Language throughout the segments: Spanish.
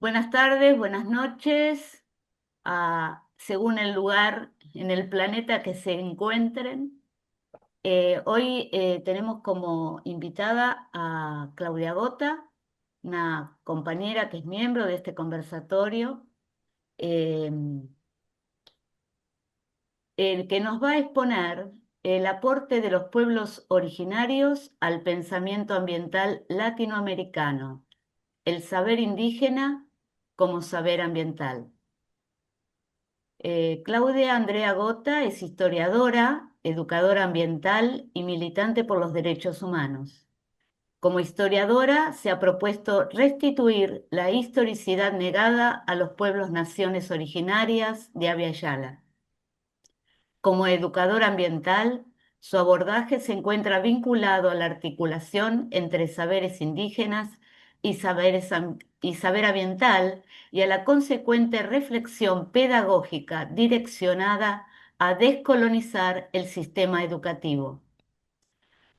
Buenas tardes, buenas noches, según el lugar en el planeta que se encuentren. Hoy tenemos como invitada a Claudia Gota, una compañera que es miembro de este conversatorio, eh, el que nos va a exponer el aporte de los pueblos originarios al pensamiento ambiental latinoamericano, el saber indígena como saber ambiental. Claudia Andrea Gota es historiadora, educadora ambiental y militante por los derechos humanos. Como historiadora, se ha propuesto restituir la historicidad negada a los pueblos naciones originarias de Abya Yala. Como educadora ambiental, su abordaje se encuentra vinculado a la articulación entre saberes indígenas y saber ambiental y a la consecuente reflexión pedagógica direccionada a descolonizar el sistema educativo.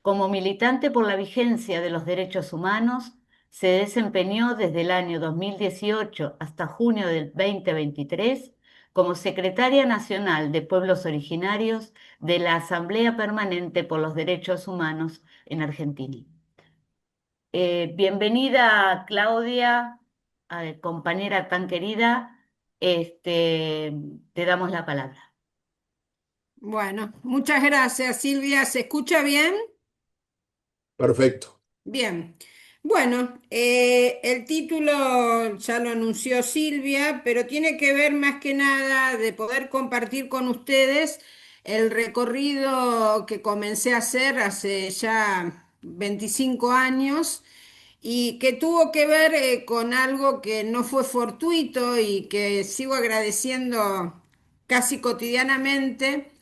Como militante por la vigencia de los derechos humanos, se desempeñó desde el año 2018 hasta junio del 2023 como secretaria nacional de Pueblos Originarios de la Asamblea Permanente por los Derechos Humanos en Argentina. Bienvenida, Claudia, compañera tan querida. Te damos la palabra. Bueno, muchas gracias, Silvia. ¿Se escucha bien? Perfecto. Bien. Bueno, el título ya lo anunció Silvia, pero tiene que ver más que nada de poder compartir con ustedes el recorrido que comencé a hacer hace ya 25 años y que tuvo que ver con algo que no fue fortuito y que sigo agradeciendo casi cotidianamente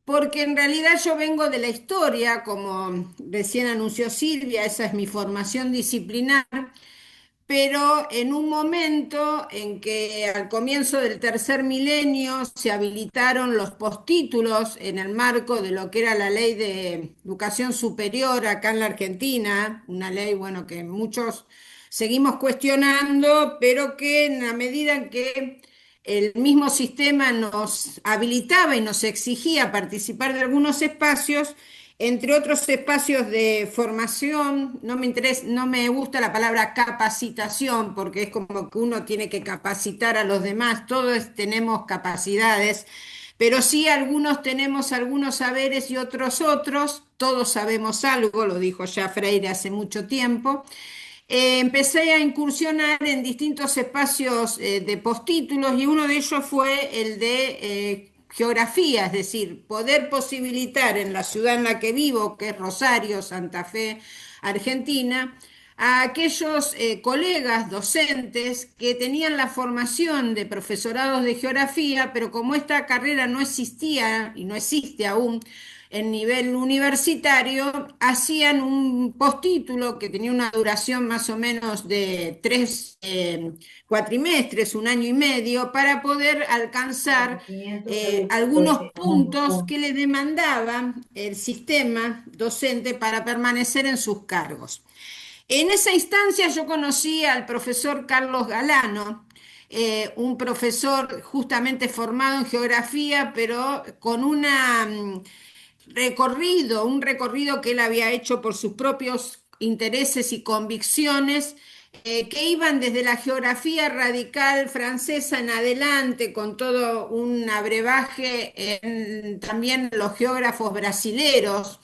porque en realidad yo vengo de la historia, como recién anunció Silvia, esa es mi formación disciplinar, pero en un momento en que al comienzo del tercer milenio se habilitaron los postítulos en el marco de lo que era la ley de educación superior acá en la Argentina, una ley, bueno, que muchos seguimos cuestionando, pero que en la medida en que el mismo sistema nos habilitaba y nos exigía participar de algunos espacios, entre otros espacios de formación. No me gusta la palabra capacitación porque es como que uno tiene que capacitar a los demás, todos tenemos capacidades, pero sí algunos tenemos algunos saberes y otros, todos sabemos algo, lo dijo ya Freire hace mucho tiempo. Empecé a incursionar en distintos espacios de postítulos y uno de ellos fue el de geografía, es decir, poder posibilitar en la ciudad en la que vivo, que es Rosario, Santa Fe, Argentina, a aquellos colegas docentes que tenían la formación de profesorados de geografía, pero como esta carrera no existía y no existe aún, en nivel universitario, hacían un postítulo que tenía una duración más o menos de tres cuatrimestres, un año y medio, para poder alcanzar algunos puntos que le demandaban el sistema docente para permanecer en sus cargos. En esa instancia yo conocí al profesor Carlos Galano, un profesor justamente formado en geografía, pero con un recorrido que él había hecho por sus propios intereses y convicciones, que iban desde la geografía radical francesa en adelante, con todo un abrevaje en también los geógrafos brasileros,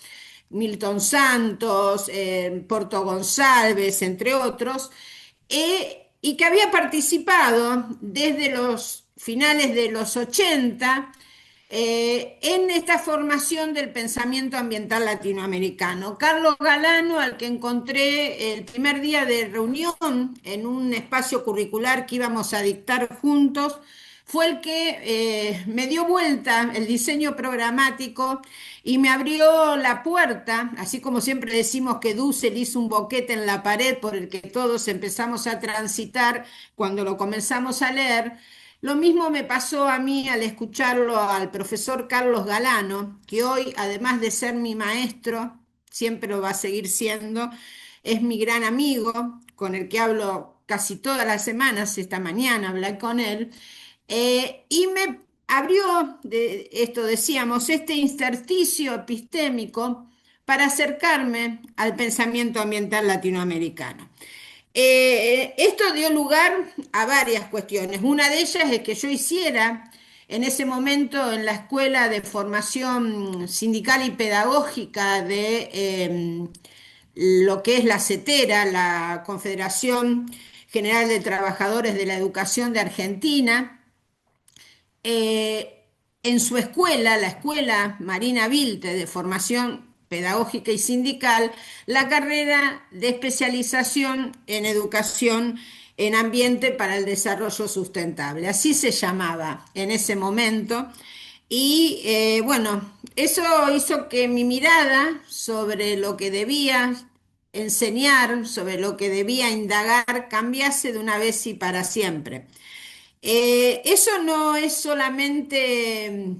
Milton Santos, Porto Gonçalves, entre otros, y que había participado desde los finales de los 80 en esta formación del pensamiento ambiental latinoamericano. Carlos Galano, al que encontré el primer día de reunión en un espacio curricular que íbamos a dictar juntos, fue el que me dio vuelta el diseño programático y me abrió la puerta, así como siempre decimos que Dussel hizo un boquete en la pared por el que todos empezamos a transitar cuando lo comenzamos a leer. Lo mismo me pasó a mí al escucharlo al profesor Carlos Galano, que hoy, además de ser mi maestro, siempre lo va a seguir siendo, es mi gran amigo, con el que hablo casi todas las semanas, esta mañana hablé con él, y me abrió, esto decíamos, este intersticio epistémico para acercarme al pensamiento ambiental latinoamericano. Esto dio lugar a varias cuestiones. Una de ellas es que yo hiciera en ese momento en la Escuela de Formación Sindical y Pedagógica de lo que es la CETERA, la Confederación General de Trabajadores de la Educación de Argentina, en su escuela, la Escuela Marina Vilte de Formación Pedagógica y Sindical, la carrera de especialización en educación en ambiente para el desarrollo sustentable. Así se llamaba en ese momento. Y bueno, eso hizo que mi mirada sobre lo que debía enseñar, sobre lo que debía indagar, cambiase de una vez y para siempre. Eso no es solamente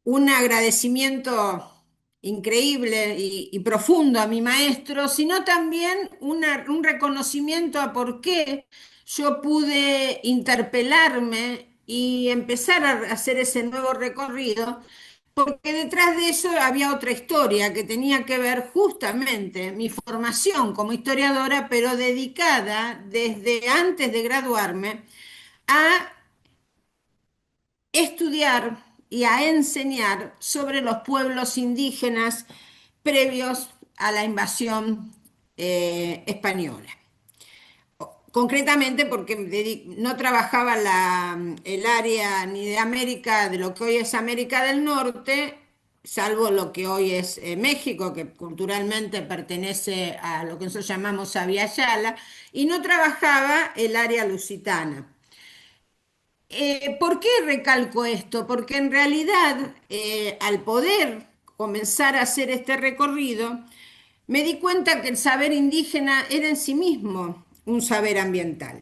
un agradecimiento increíble y profundo a mi maestro, sino también un reconocimiento a por qué yo pude interpelarme y empezar a hacer ese nuevo recorrido, porque detrás de eso había otra historia que tenía que ver justamente mi formación como historiadora, pero dedicada desde antes de graduarme a estudiar y a enseñar sobre los pueblos indígenas previos a la invasión española. Concretamente porque no trabajaba el área ni de América, de lo que hoy es América del Norte, salvo lo que hoy es México, que culturalmente pertenece a lo que nosotros llamamos Abya Yala, y no trabajaba el área lusitana. ¿Por qué recalco esto? Porque en realidad, al poder comenzar a hacer este recorrido, me di cuenta que el saber indígena era en sí mismo un saber ambiental.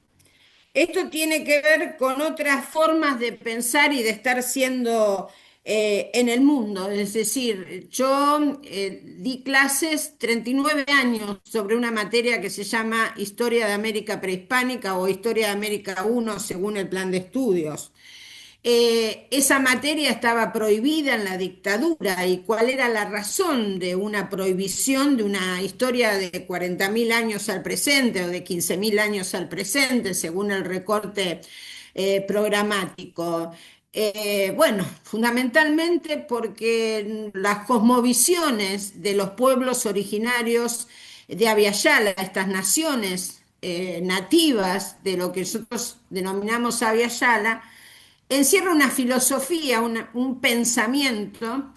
Esto tiene que ver con otras formas de pensar y de estar siendo en el mundo. Es decir, yo di clases 39 años sobre una materia que se llama Historia de América Prehispánica o Historia de América I según el plan de estudios. Esa materia estaba prohibida en la dictadura y cuál era la razón de una prohibición de una historia de 40.000 años al presente o de 15.000 años al presente, según el recorte programático. Bueno, fundamentalmente porque las cosmovisiones de los pueblos originarios de Abya Yala, estas naciones nativas de lo que nosotros denominamos Abya Yala, encierra una filosofía, un pensamiento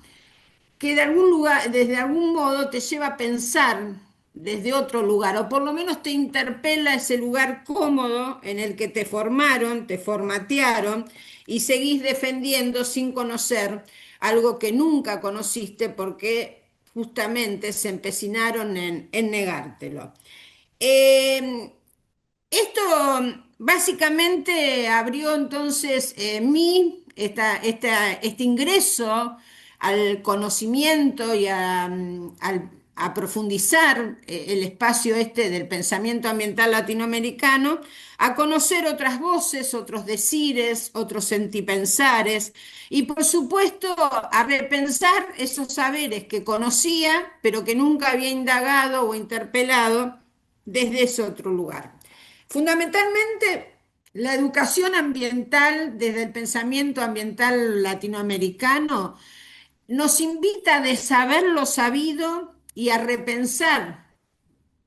que de algún lugar, desde algún modo te lleva a pensar desde otro lugar, o por lo menos te interpela ese lugar cómodo en el que te formaron, te formatearon y seguís defendiendo sin conocer algo que nunca conociste porque justamente se empecinaron en negártelo. Eh, Esto básicamente abrió entonces este ingreso al conocimiento y a profundizar el espacio este del pensamiento ambiental latinoamericano, a conocer otras voces, otros decires, otros sentipensares y por supuesto a repensar esos saberes que conocía pero que nunca había indagado o interpelado desde ese otro lugar. Fundamentalmente, la educación ambiental desde el pensamiento ambiental latinoamericano nos invita a desaber lo sabido y a repensar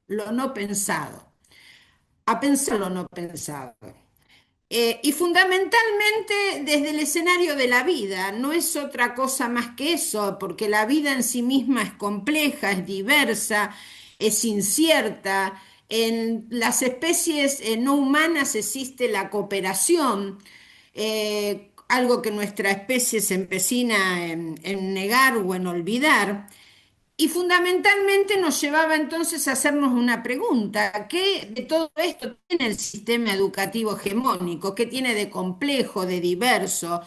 lo no pensado, a pensar lo no pensado. Y fundamentalmente desde el escenario de la vida, no es otra cosa más que eso, porque la vida en sí misma es compleja, es diversa, es incierta. En las especies no humanas existe la cooperación, algo que nuestra especie se empecina en negar o en olvidar. Y fundamentalmente nos llevaba entonces a hacernos una pregunta: ¿qué de todo esto tiene el sistema educativo hegemónico? ¿Qué tiene de complejo, de diverso,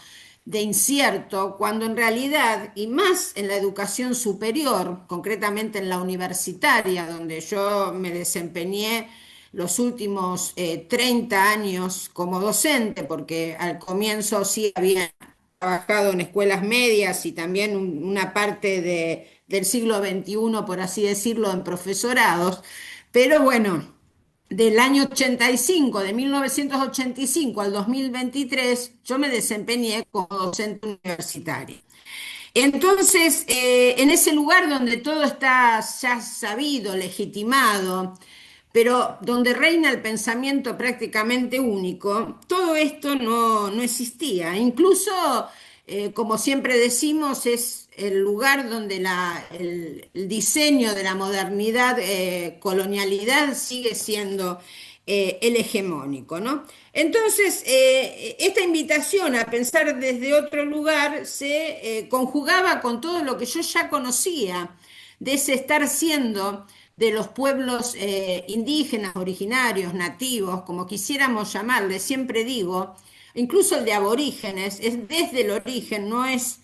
de incierto, cuando en realidad, y más en la educación superior, concretamente en la universitaria, donde yo me desempeñé los últimos 30 años como docente, porque al comienzo sí había trabajado en escuelas medias y también una parte del siglo XXI, por así decirlo, en profesorados, pero bueno, del año 85, de 1985 al 2023, yo me desempeñé como docente universitaria. Entonces, en ese lugar donde todo está ya sabido, legitimado, pero donde reina el pensamiento prácticamente único, todo esto no existía. Incluso, como siempre decimos, es el lugar donde el diseño de la modernidad, colonialidad, sigue siendo el hegemónico, ¿no? Entonces, esta invitación a pensar desde otro lugar se conjugaba con todo lo que yo ya conocía de ese estar siendo de los pueblos indígenas, originarios, nativos, como quisiéramos llamarles, siempre digo, incluso el de aborígenes, es desde el origen, no es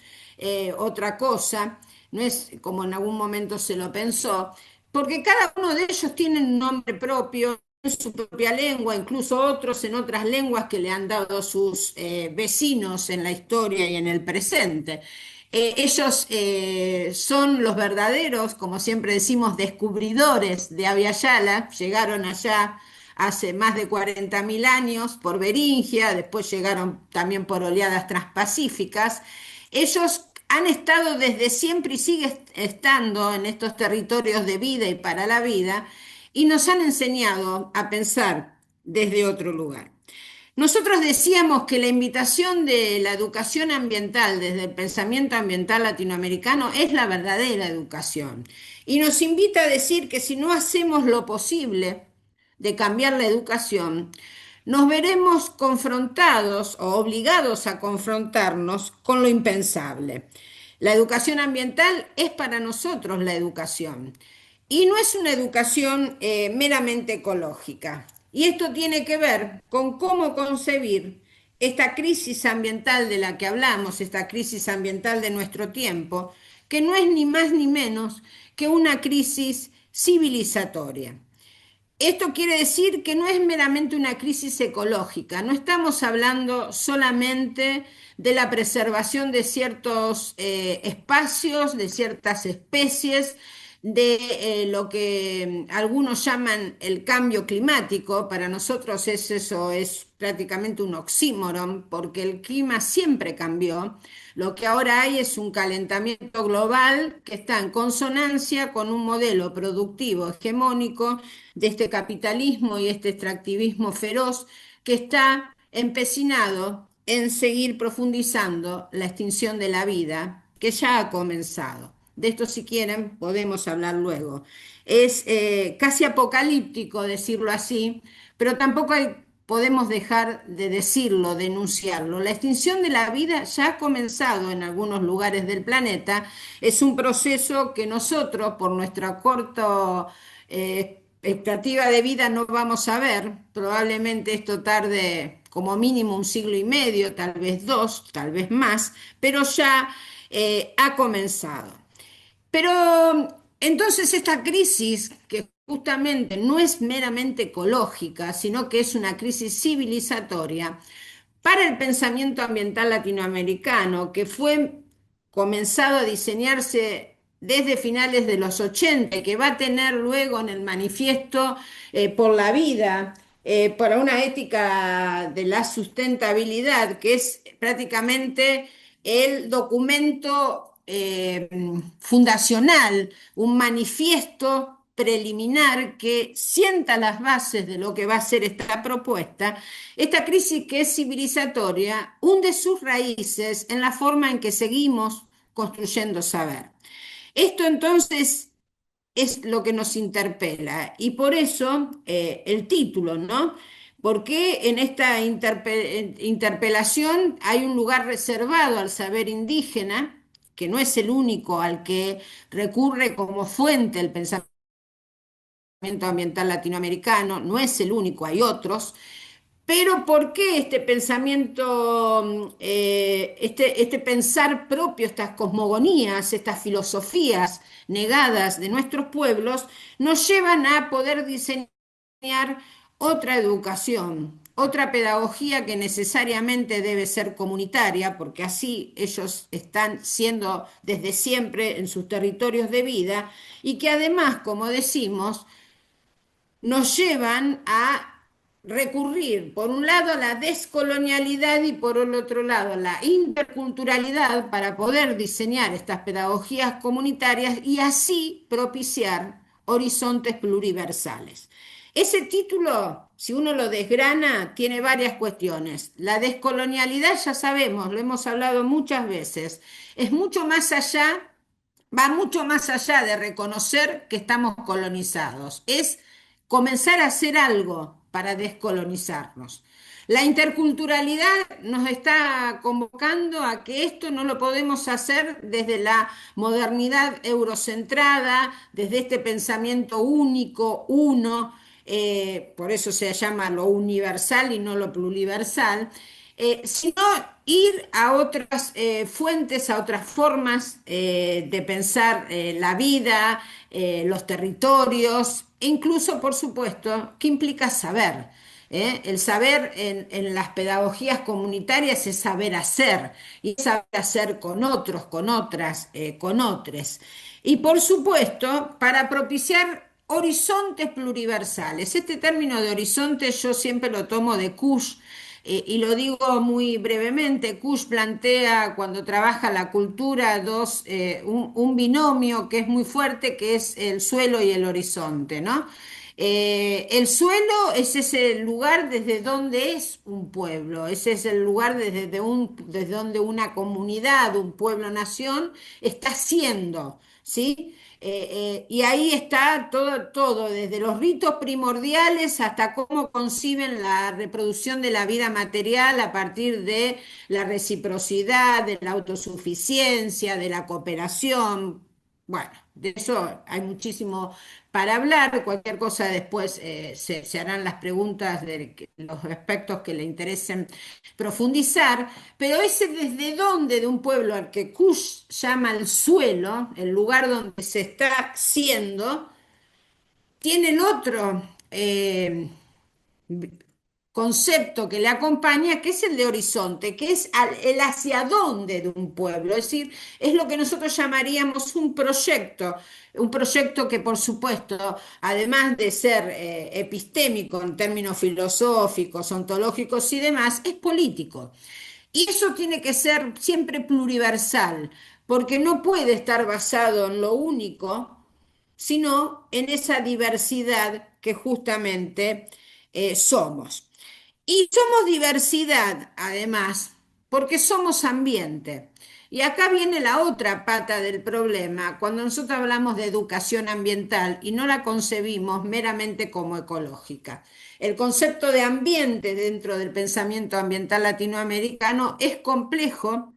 otra cosa, no es como en algún momento se lo pensó, porque cada uno de ellos tiene un nombre propio en su propia lengua, incluso otros en otras lenguas que le han dado sus vecinos en la historia y en el presente. Ellos son los verdaderos, como siempre decimos, descubridores de Abya Yala. Llegaron allá hace más de 40.000 años por Beringia, después llegaron también por oleadas transpacíficas. Ellos han estado desde siempre y siguen estando en estos territorios de vida y para la vida, y nos han enseñado a pensar desde otro lugar. Nosotros decíamos que la invitación de la educación ambiental desde el pensamiento ambiental latinoamericano es la verdadera educación. Y nos invita a decir que si no hacemos lo posible de cambiar la educación, nos veremos confrontados o obligados a confrontarnos con lo impensable. La educación ambiental es para nosotros la educación. Y no es una educación meramente ecológica. Y esto tiene que ver con cómo concebir esta crisis ambiental de la que hablamos, esta crisis ambiental de nuestro tiempo, que no es ni más ni menos que una crisis civilizatoria. Esto quiere decir que no es meramente una crisis ecológica, no estamos hablando solamente de la preservación de ciertos espacios, de ciertas especies, de lo que algunos llaman el cambio climático. Para nosotros eso es prácticamente un oxímoron, porque el clima siempre cambió. Lo que ahora hay es un calentamiento global que está en consonancia con un modelo productivo hegemónico de este capitalismo y este extractivismo feroz que está empecinado en seguir profundizando la extinción de la vida, que ya ha comenzado. De esto, si quieren, podemos hablar luego. Es casi apocalíptico decirlo así, pero tampoco podemos dejar de decirlo, de enunciarlo. La extinción de la vida ya ha comenzado en algunos lugares del planeta. Es un proceso que nosotros, por nuestra corta expectativa de vida, no vamos a ver. Probablemente esto tarde como mínimo un siglo y medio, tal vez dos, tal vez más, pero ya ha comenzado. Pero entonces esta crisis, que justamente no es meramente ecológica, sino que es una crisis civilizatoria, para el pensamiento ambiental latinoamericano, que fue comenzado a diseñarse desde finales de los 80 y que va a tener luego en el manifiesto por la vida, para una ética de la sustentabilidad, que es prácticamente el documento fundacional, un manifiesto preliminar que sienta las bases de lo que va a ser esta propuesta. Esta crisis, que es civilizatoria, hunde sus raíces en la forma en que seguimos construyendo saber. Esto entonces es lo que nos interpela, y por eso el título, ¿no? Porque en esta interpelación hay un lugar reservado al saber indígena, que no es el único al que recurre como fuente el pensamiento ambiental latinoamericano, no es el único, hay otros. Pero ¿por qué este pensamiento, este pensar propio, estas cosmogonías, estas filosofías negadas de nuestros pueblos, nos llevan a poder diseñar otra educación, otra pedagogía que necesariamente debe ser comunitaria, porque así ellos están siendo desde siempre en sus territorios de vida y que además, como decimos, nos llevan a recurrir, por un lado, a la descolonialidad y por el otro lado, a la interculturalidad para poder diseñar estas pedagogías comunitarias y así propiciar horizontes pluriversales. Ese título, si uno lo desgrana, tiene varias cuestiones. La descolonialidad, ya sabemos, lo hemos hablado muchas veces, es mucho más allá, va mucho más allá de reconocer que estamos colonizados. Es comenzar a hacer algo para descolonizarnos. La interculturalidad nos está convocando a que esto no lo podemos hacer desde la modernidad eurocentrada, desde este pensamiento único, uno, por eso se llama lo universal y no lo pluriversal, sino ir a otras fuentes, a otras formas de pensar la vida, los territorios, e incluso, por supuesto, ¿qué implica saber? El saber en las pedagogías comunitarias es saber hacer, y saber hacer con otros, con otras, con otros. Y por supuesto, para propiciar horizontes pluriversales. Este término de horizonte yo siempre lo tomo de Kush, y lo digo muy brevemente. Kush plantea cuando trabaja la cultura un binomio que es muy fuerte, que es el suelo y el horizonte, ¿no? El suelo es ese lugar desde donde es un pueblo, ese es el lugar desde donde una comunidad, un pueblo-nación está siendo, ¿sí? Y ahí está todo, todo, desde los ritos primordiales hasta cómo conciben la reproducción de la vida material a partir de la reciprocidad, de la autosuficiencia, de la cooperación. Bueno, de eso hay muchísimo para hablar. Cualquier cosa después se harán las preguntas de los aspectos que le interesen profundizar, pero ese desde dónde de un pueblo al que Kush llama el suelo, el lugar donde se está siendo, tiene el otro concepto que le acompaña, que es el de horizonte, que es el hacia dónde de un pueblo, es decir, es lo que nosotros llamaríamos un proyecto que por supuesto, además de ser epistémico en términos filosóficos, ontológicos y demás, es político. Y eso tiene que ser siempre pluriversal, porque no puede estar basado en lo único, sino en esa diversidad que justamente somos. Y somos diversidad, además, porque somos ambiente. Y acá viene la otra pata del problema, cuando nosotros hablamos de educación ambiental y no la concebimos meramente como ecológica. El concepto de ambiente dentro del pensamiento ambiental latinoamericano es complejo,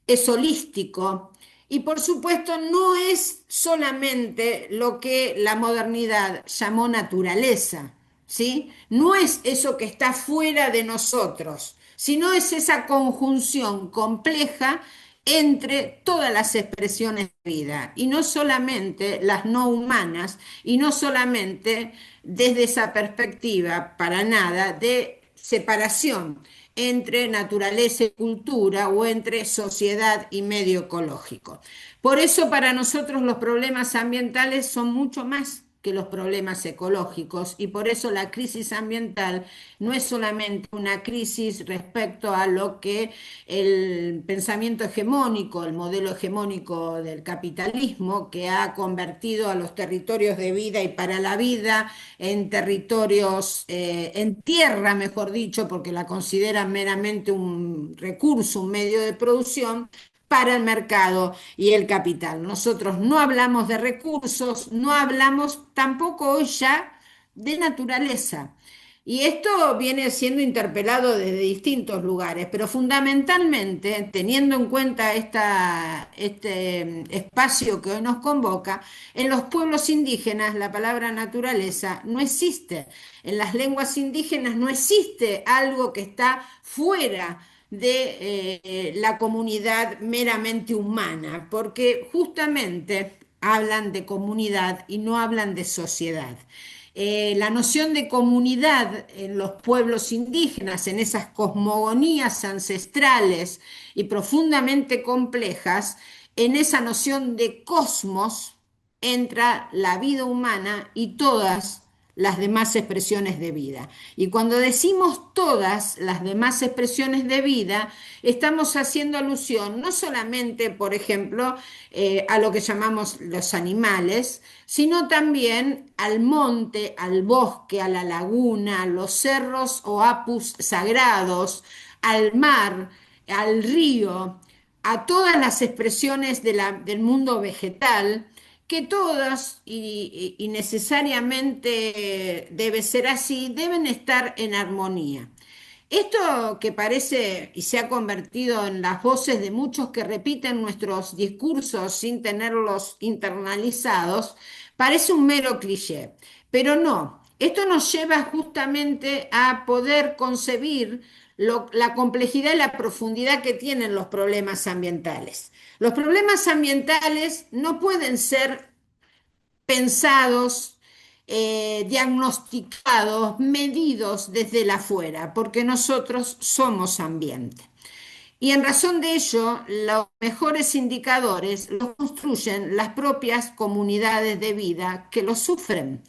es holístico y por supuesto no es solamente lo que la modernidad llamó naturaleza, ¿sí? No es eso que está fuera de nosotros, sino es esa conjunción compleja entre todas las expresiones de vida y no solamente las no humanas y no solamente desde esa perspectiva para nada de separación entre naturaleza y cultura o entre sociedad y medio ecológico. Por eso para nosotros los problemas ambientales son mucho más que los problemas ecológicos y por eso la crisis ambiental no es solamente una crisis respecto a lo que el pensamiento hegemónico, el modelo hegemónico del capitalismo que ha convertido a los territorios de vida y para la vida en territorios, en tierra, mejor dicho, porque la consideran meramente un recurso, un medio de producción para el mercado y el capital. Nosotros no hablamos de recursos, no hablamos tampoco hoy ya de naturaleza. Y esto viene siendo interpelado desde distintos lugares, pero fundamentalmente, teniendo en cuenta este espacio que hoy nos convoca, en los pueblos indígenas la palabra naturaleza no existe. En las lenguas indígenas no existe algo que está fuera de la comunidad meramente humana, porque justamente hablan de comunidad y no hablan de sociedad. la noción de comunidad en los pueblos indígenas, en esas cosmogonías ancestrales y profundamente complejas, en esa noción de cosmos entra la vida humana y todas las demás expresiones de vida. Y cuando decimos todas las demás expresiones de vida, estamos haciendo alusión no solamente, por ejemplo, a lo que llamamos los animales, sino también al monte, al bosque, a la laguna, a los cerros o apus sagrados, al mar, al río, a todas las expresiones del mundo vegetal, que todas, y necesariamente debe ser así, deben estar en armonía. Esto que parece y se ha convertido en las voces de muchos que repiten nuestros discursos sin tenerlos internalizados, parece un mero cliché, pero no. Esto nos lleva justamente a poder concebir la complejidad y la profundidad que tienen los problemas ambientales. Los problemas ambientales no pueden ser pensados, diagnosticados, medidos desde la afuera, porque nosotros somos ambiente. Y en razón de ello, los mejores indicadores los construyen las propias comunidades de vida que los sufren.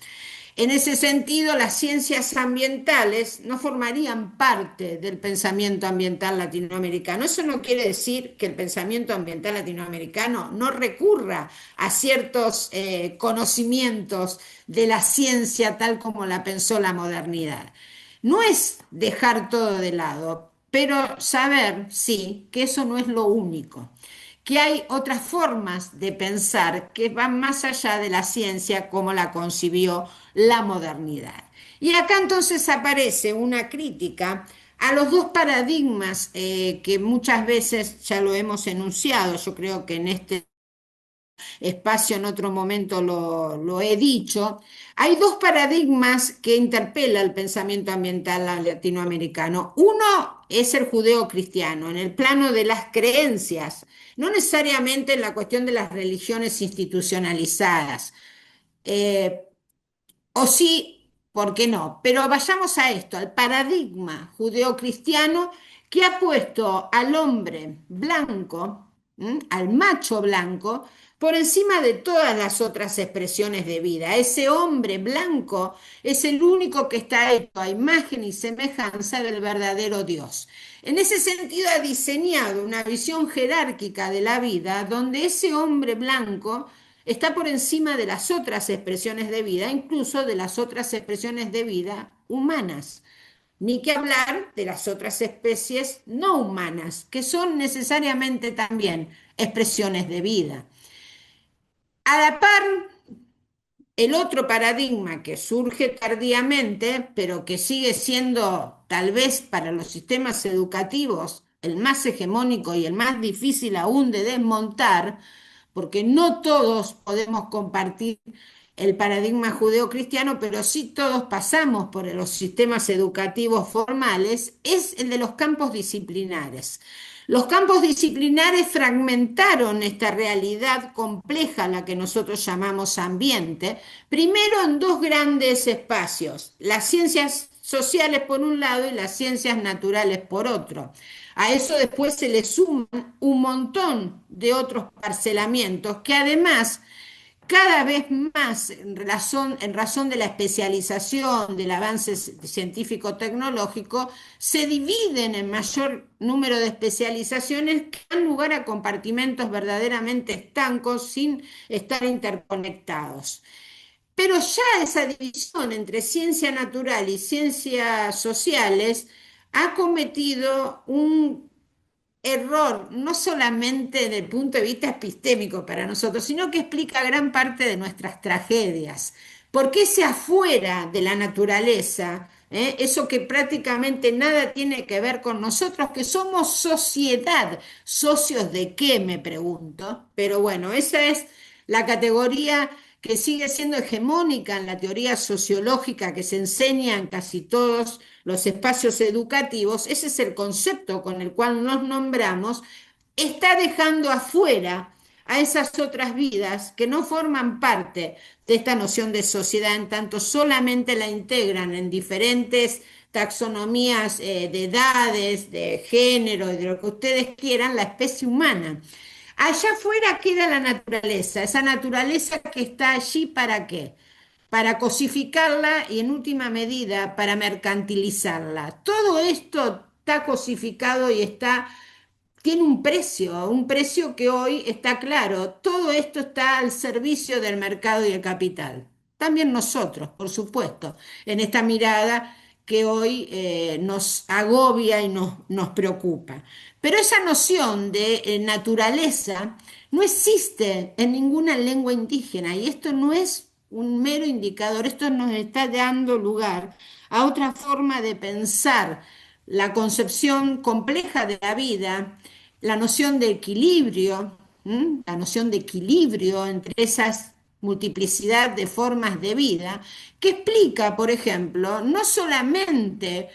En ese sentido, las ciencias ambientales no formarían parte del pensamiento ambiental latinoamericano. Eso no quiere decir que el pensamiento ambiental latinoamericano no recurra a ciertos conocimientos de la ciencia tal como la pensó la modernidad. No es dejar todo de lado, pero saber, sí, que eso no es lo único, que hay otras formas de pensar que van más allá de la ciencia como la concibió la modernidad. Y acá entonces aparece una crítica a los dos paradigmas que muchas veces ya lo hemos enunciado, yo creo que en este espacio en otro momento lo he dicho. Hay dos paradigmas que interpela el pensamiento ambiental latinoamericano. Uno es el judeo-cristiano, en el plano de las creencias, no necesariamente en la cuestión de las religiones institucionalizadas. Eh, o sí, ¿por qué no? Pero vayamos a esto, al paradigma judeocristiano que ha puesto al hombre blanco, al macho blanco, por encima de todas las otras expresiones de vida. Ese hombre blanco es el único que está hecho a imagen y semejanza del verdadero Dios. En ese sentido ha diseñado una visión jerárquica de la vida donde ese hombre blanco está por encima de las otras expresiones de vida, incluso de las otras expresiones de vida humanas. Ni que hablar de las otras especies no humanas, que son necesariamente también expresiones de vida. A la par, el otro paradigma que surge tardíamente, pero que sigue siendo tal vez para los sistemas educativos el más hegemónico y el más difícil aún de desmontar, porque no todos podemos compartir el paradigma judeocristiano, pero sí todos pasamos por los sistemas educativos formales, es el de los campos disciplinares. Los campos disciplinares fragmentaron esta realidad compleja, la que nosotros llamamos ambiente, primero en dos grandes espacios, las ciencias sociales por un lado y las ciencias naturales por otro. A eso después se le suman un montón de otros parcelamientos que además cada vez más en razón de la especialización, del avance científico-tecnológico, se dividen en mayor número de especializaciones que dan lugar a compartimentos verdaderamente estancos sin estar interconectados. Pero ya esa división entre ciencia natural y ciencias sociales ha cometido un error, no solamente desde el punto de vista epistémico para nosotros, sino que explica gran parte de nuestras tragedias. Porque ese afuera de la naturaleza, eso que prácticamente nada tiene que ver con nosotros, que somos sociedad, socios de qué, me pregunto. Pero bueno, esa es la categoría que sigue siendo hegemónica en la teoría sociológica que se enseña en casi todos los espacios educativos, ese es el concepto con el cual nos nombramos, está dejando afuera a esas otras vidas que no forman parte de esta noción de sociedad, en tanto solamente la integran en diferentes taxonomías de edades, de género, de lo que ustedes quieran, la especie humana. Allá afuera queda la naturaleza, esa naturaleza que está allí ¿para qué? Para cosificarla y en última medida para mercantilizarla. Todo esto está cosificado y está tiene un precio que hoy está claro. Todo esto está al servicio del mercado y el capital. También nosotros, por supuesto, en esta mirada que hoy nos agobia y nos preocupa. Pero esa noción de naturaleza no existe en ninguna lengua indígena y esto no es un mero indicador, esto nos está dando lugar a otra forma de pensar la concepción compleja de la vida, la noción de equilibrio, la noción de equilibrio entre esas multiplicidad de formas de vida, que explica, por ejemplo, no solamente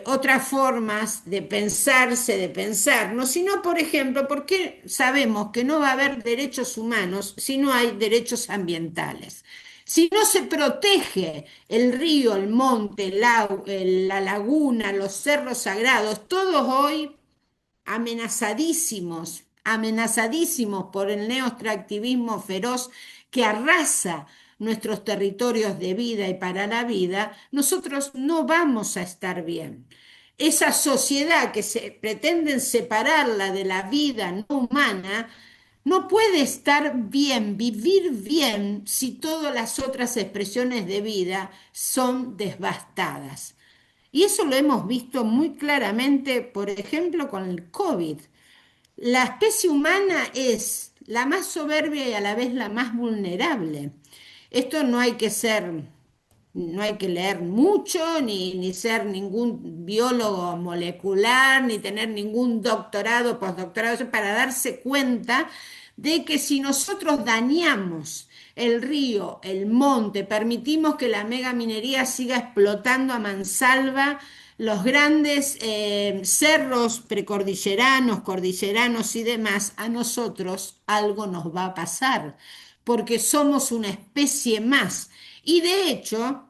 otras formas de pensarse, de pensar, ¿no? Sino, por ejemplo, ¿por qué sabemos que no va a haber derechos humanos si no hay derechos ambientales? Si no se protege el río, el monte, la laguna, los cerros sagrados, todos hoy amenazadísimos, amenazadísimos por el neoextractivismo feroz que arrasa nuestros territorios de vida y para la vida, nosotros no vamos a estar bien. Esa sociedad que se pretenden separarla de la vida no humana, no puede estar bien, vivir bien, si todas las otras expresiones de vida son devastadas. Y eso lo hemos visto muy claramente, por ejemplo, con el COVID. La especie humana es la más soberbia y a la vez la más vulnerable. Esto no hay que leer mucho, ni ser ningún biólogo molecular, ni tener ningún doctorado, postdoctorado, para darse cuenta de que si nosotros dañamos el río, el monte, permitimos que la megaminería siga explotando a mansalva los grandes cerros precordilleranos, cordilleranos y demás, a nosotros algo nos va a pasar, porque somos una especie más. Y de hecho,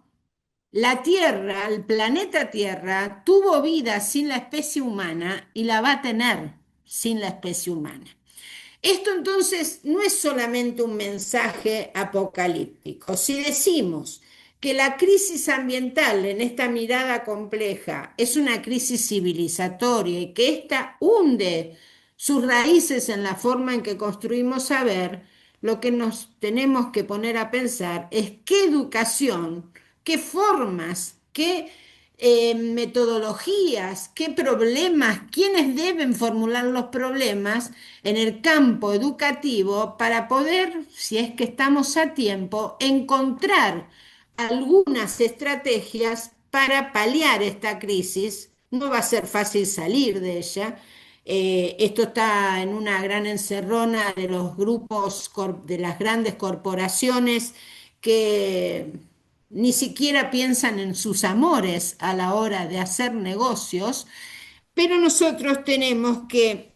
la Tierra, el planeta Tierra, tuvo vida sin la especie humana y la va a tener sin la especie humana. Esto entonces no es solamente un mensaje apocalíptico. Si decimos que la crisis ambiental en esta mirada compleja es una crisis civilizatoria y que ésta hunde sus raíces en la forma en que construimos saber, lo que nos tenemos que poner a pensar es qué educación, qué formas, qué metodologías, qué problemas, quiénes deben formular los problemas en el campo educativo para poder, si es que estamos a tiempo, encontrar algunas estrategias para paliar esta crisis. No va a ser fácil salir de ella. Esto está en una gran encerrona de los grupos, de las grandes corporaciones que ni siquiera piensan en sus amores a la hora de hacer negocios, pero nosotros tenemos que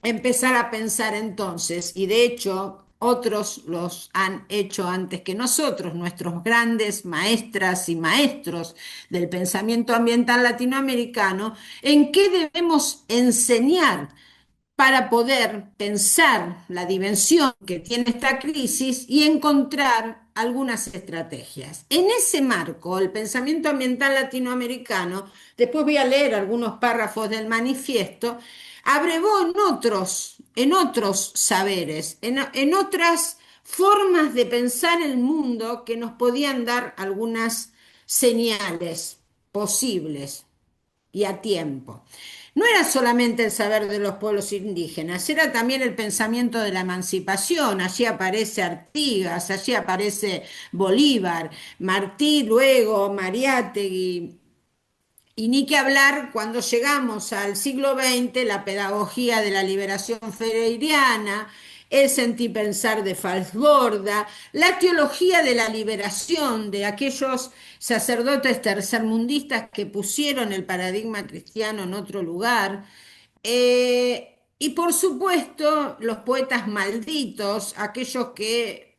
empezar a pensar entonces, y de hecho otros los han hecho antes que nosotros, nuestros grandes maestras y maestros del pensamiento ambiental latinoamericano, en qué debemos enseñar para poder pensar la dimensión que tiene esta crisis y encontrar algunas estrategias. En ese marco, el pensamiento ambiental latinoamericano, después voy a leer algunos párrafos del manifiesto, abrevó en otros saberes, en otras formas de pensar el mundo que nos podían dar algunas señales posibles y a tiempo. No era solamente el saber de los pueblos indígenas, era también el pensamiento de la emancipación. Allí aparece Artigas, allí aparece Bolívar, Martí, luego Mariátegui, y ni que hablar cuando llegamos al siglo XX, la pedagogía de la liberación freiriana, el sentir pensar de Falsborda, la teología de la liberación de aquellos sacerdotes tercermundistas que pusieron el paradigma cristiano en otro lugar. Y por supuesto, los poetas malditos, aquellos que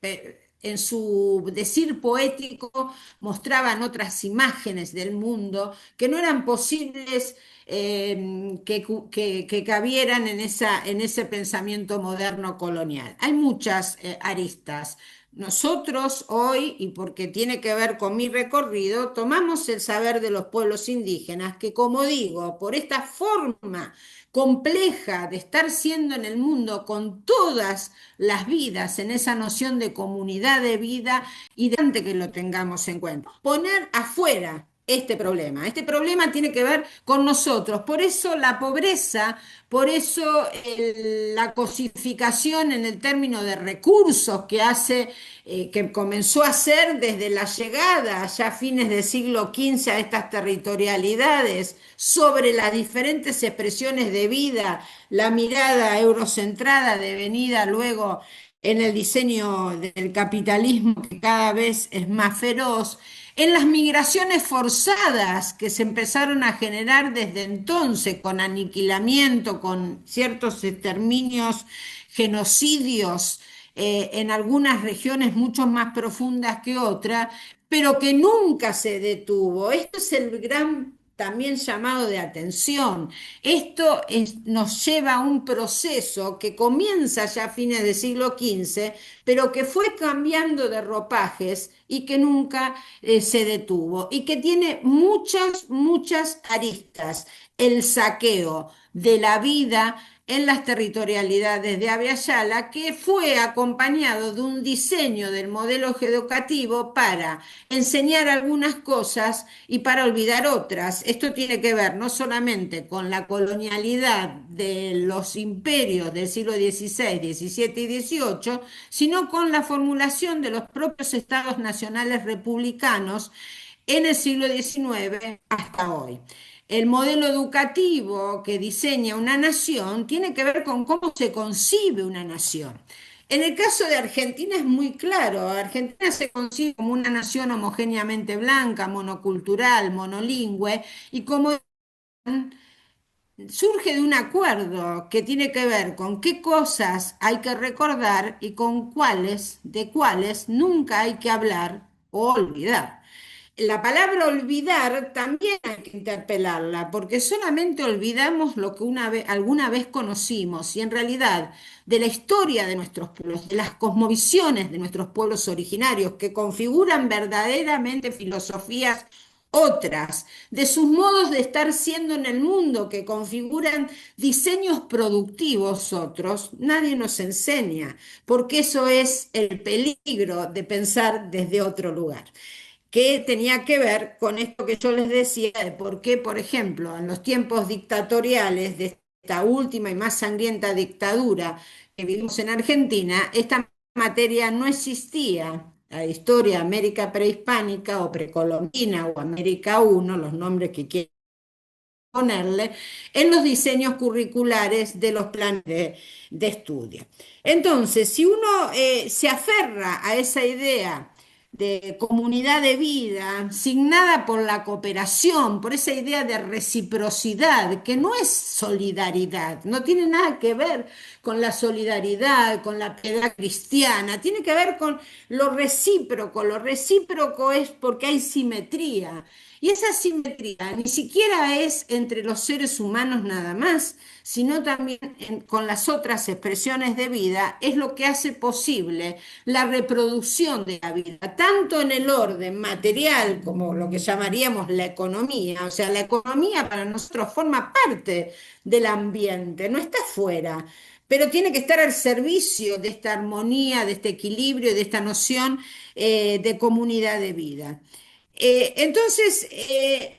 en su decir poético mostraban otras imágenes del mundo que no eran posibles que cabieran en en ese pensamiento moderno colonial. Hay muchas aristas. Nosotros hoy, y porque tiene que ver con mi recorrido, tomamos el saber de los pueblos indígenas, que como digo, por esta forma compleja de estar siendo en el mundo con todas las vidas en esa noción de comunidad de vida y de que lo tengamos en cuenta. Poner afuera este problema. Este problema tiene que ver con nosotros. Por eso la pobreza, por eso la cosificación en el término de recursos que hace, que comenzó a hacer desde la llegada, ya a fines del siglo XV, a estas territorialidades, sobre las diferentes expresiones de vida, la mirada eurocentrada devenida luego en el diseño del capitalismo que cada vez es más feroz, en las migraciones forzadas que se empezaron a generar desde entonces, con aniquilamiento, con ciertos exterminios, genocidios, en algunas regiones mucho más profundas que otras, pero que nunca se detuvo. Esto es el gran también llamado de atención. Nos lleva a un proceso que comienza ya a fines del siglo XV, pero que fue cambiando de ropajes y que nunca se detuvo y que tiene muchas aristas. El saqueo de la vida en las territorialidades de Abya Yala, que fue acompañado de un diseño del modelo educativo para enseñar algunas cosas y para olvidar otras. Esto tiene que ver no solamente con la colonialidad de los imperios del siglo XVI, XVII y XVIII, sino con la formulación de los propios estados nacionales republicanos en el siglo XIX hasta hoy. El modelo educativo que diseña una nación tiene que ver con cómo se concibe una nación. En el caso de Argentina es muy claro, Argentina se concibe como una nación homogéneamente blanca, monocultural, monolingüe, y como surge de un acuerdo que tiene que ver con qué cosas hay que recordar y con de cuáles nunca hay que hablar o olvidar. La palabra olvidar también hay que interpelarla, porque solamente olvidamos lo que alguna vez conocimos y en realidad de la historia de nuestros pueblos, de las cosmovisiones de nuestros pueblos originarios que configuran verdaderamente filosofías otras, de sus modos de estar siendo en el mundo que configuran diseños productivos otros, nadie nos enseña, porque eso es el peligro de pensar desde otro lugar que tenía que ver con esto que yo les decía, de por qué, por ejemplo, en los tiempos dictatoriales de esta última y más sangrienta dictadura que vivimos en Argentina, esta materia no existía. La historia de América prehispánica o precolombina o América I, los nombres que quieran ponerle, en los diseños curriculares de los planes de estudio. Entonces, si uno se aferra a esa idea de comunidad de vida, signada por la cooperación, por esa idea de reciprocidad, que no es solidaridad, no tiene nada que ver con la solidaridad, con la piedad cristiana, tiene que ver con lo recíproco es porque hay simetría. Y esa simetría ni siquiera es entre los seres humanos nada más, sino también con las otras expresiones de vida, es lo que hace posible la reproducción de la vida, tanto en el orden material como lo que llamaríamos la economía. O sea, la economía para nosotros forma parte del ambiente, no está fuera, pero tiene que estar al servicio de esta armonía, de este equilibrio, de esta noción de comunidad de vida.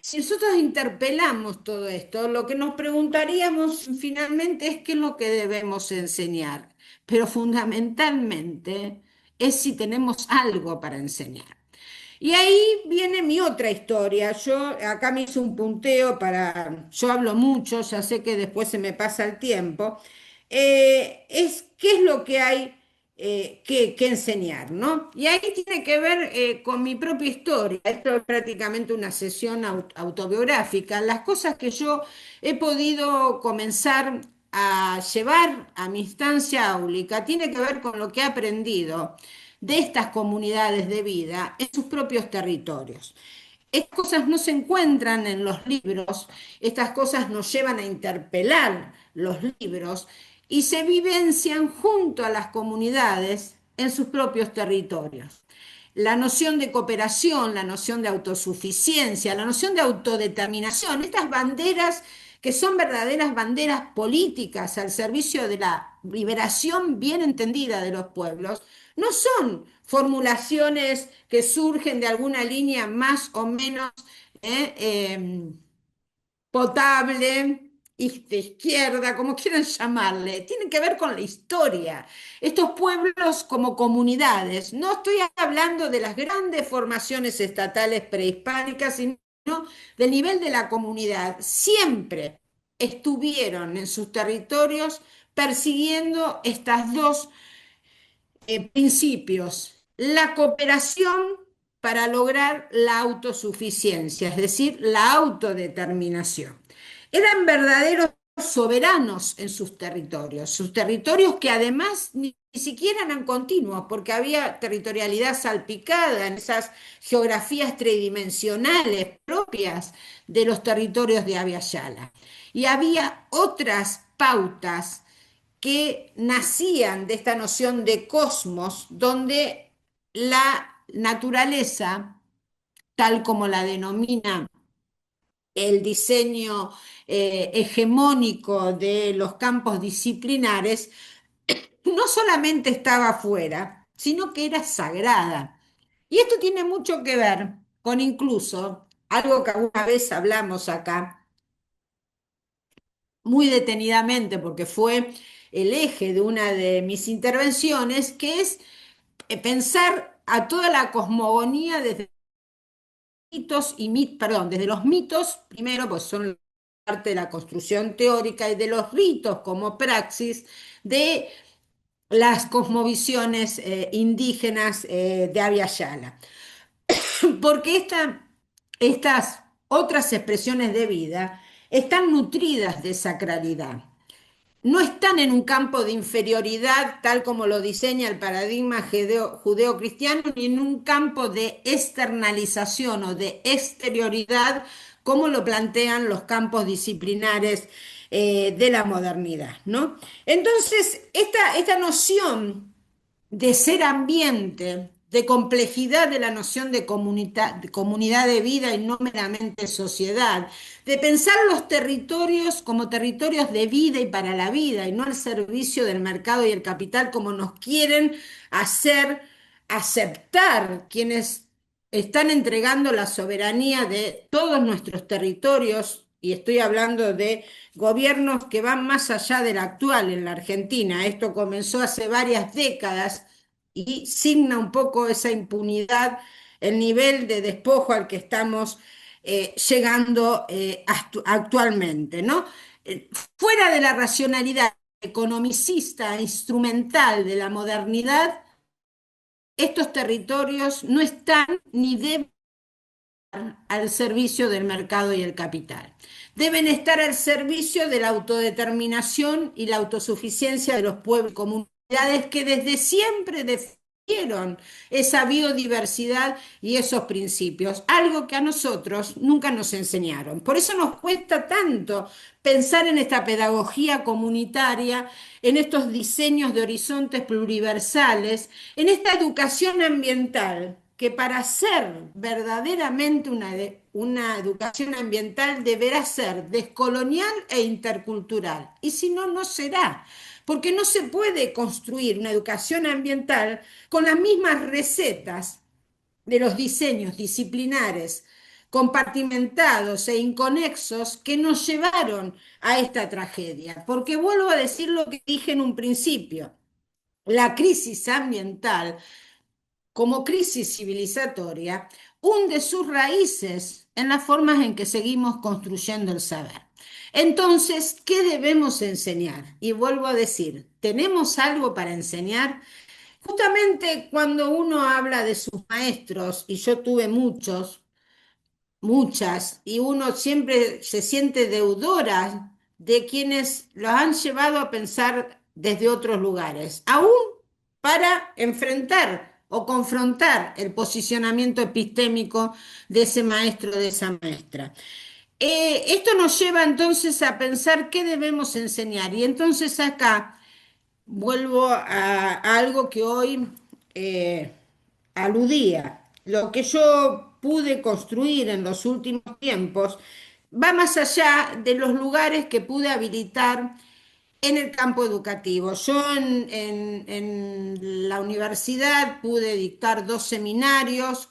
Si nosotros interpelamos todo esto, lo que nos preguntaríamos finalmente es qué es lo que debemos enseñar, pero fundamentalmente es si tenemos algo para enseñar. Y ahí viene mi otra historia. Yo acá me hice un punteo yo hablo mucho, ya sé que después se me pasa el tiempo. ¿Qué es lo que hay que enseñar, ¿no? Y ahí tiene que ver con mi propia historia. Esto es prácticamente una sesión autobiográfica. Las cosas que yo he podido comenzar a llevar a mi instancia áulica tiene que ver con lo que he aprendido de estas comunidades de vida en sus propios territorios. Estas cosas no se encuentran en los libros, estas cosas nos llevan a interpelar los libros y se vivencian junto a las comunidades en sus propios territorios. La noción de cooperación, la noción de autosuficiencia, la noción de autodeterminación, estas banderas que son verdaderas banderas políticas al servicio de la liberación bien entendida de los pueblos, no son formulaciones que surgen de alguna línea más o menos eh, eh, potable, de izquierda, como quieran llamarle, tienen que ver con la historia. Estos pueblos como comunidades, no estoy hablando de las grandes formaciones estatales prehispánicas, sino del nivel de la comunidad, siempre estuvieron en sus territorios persiguiendo estas dos principios. La cooperación para lograr la autosuficiencia, es decir, la autodeterminación. Eran verdaderos soberanos en sus territorios que además ni siquiera eran continuos, porque había territorialidad salpicada en esas geografías tridimensionales propias de los territorios de Abya Yala. Y había otras pautas que nacían de esta noción de cosmos, donde la naturaleza, tal como la denomina el diseño hegemónico de los campos disciplinares, no solamente estaba afuera, sino que era sagrada. Y esto tiene mucho que ver con incluso algo que alguna vez hablamos acá, muy detenidamente, porque fue el eje de una de mis intervenciones, que es pensar a toda la cosmogonía desde mitos y perdón, desde los mitos, primero, pues son parte de la construcción teórica, y de los ritos como praxis de las cosmovisiones indígenas de Abya Yala. Porque estas otras expresiones de vida están nutridas de sacralidad. No están en un campo de inferioridad tal como lo diseña el paradigma judeo-cristiano, ni en un campo de externalización o de exterioridad como lo plantean los campos disciplinares de la modernidad, ¿no? Entonces, esta noción de ser ambiente, de complejidad de la noción de comunidad de vida y no meramente sociedad, de pensar los territorios como territorios de vida y para la vida y no al servicio del mercado y el capital como nos quieren hacer aceptar quienes están entregando la soberanía de todos nuestros territorios, y estoy hablando de gobiernos que van más allá del actual en la Argentina. Esto comenzó hace varias décadas y signa un poco esa impunidad, el nivel de despojo al que estamos llegando actualmente, ¿no? Fuera de la racionalidad economicista, instrumental de la modernidad, estos territorios no están ni deben al servicio del mercado y el capital. Deben estar al servicio de la autodeterminación y la autosuficiencia de los pueblos y comunidades que desde siempre defendieron esa biodiversidad y esos principios, algo que a nosotros nunca nos enseñaron. Por eso nos cuesta tanto pensar en esta pedagogía comunitaria, en estos diseños de horizontes pluriversales, en esta educación ambiental que para ser verdaderamente una educación ambiental deberá ser descolonial e intercultural. Y si no, no será. Porque no se puede construir una educación ambiental con las mismas recetas de los diseños disciplinares compartimentados e inconexos que nos llevaron a esta tragedia. Porque vuelvo a decir lo que dije en un principio. La crisis ambiental como crisis civilizatoria, hunde sus raíces en las formas en que seguimos construyendo el saber. Entonces, ¿qué debemos enseñar? Y vuelvo a decir, ¿tenemos algo para enseñar? Justamente cuando uno habla de sus maestros, y yo tuve muchos, muchas, y uno siempre se siente deudora de quienes los han llevado a pensar desde otros lugares, aún para enfrentar o confrontar el posicionamiento epistémico de ese maestro, de esa maestra. Esto nos lleva entonces a pensar qué debemos enseñar. Y entonces acá vuelvo a algo que hoy eh, aludía. Lo que yo pude construir en los últimos tiempos va más allá de los lugares que pude habilitar en el campo educativo. Yo en la universidad pude dictar dos seminarios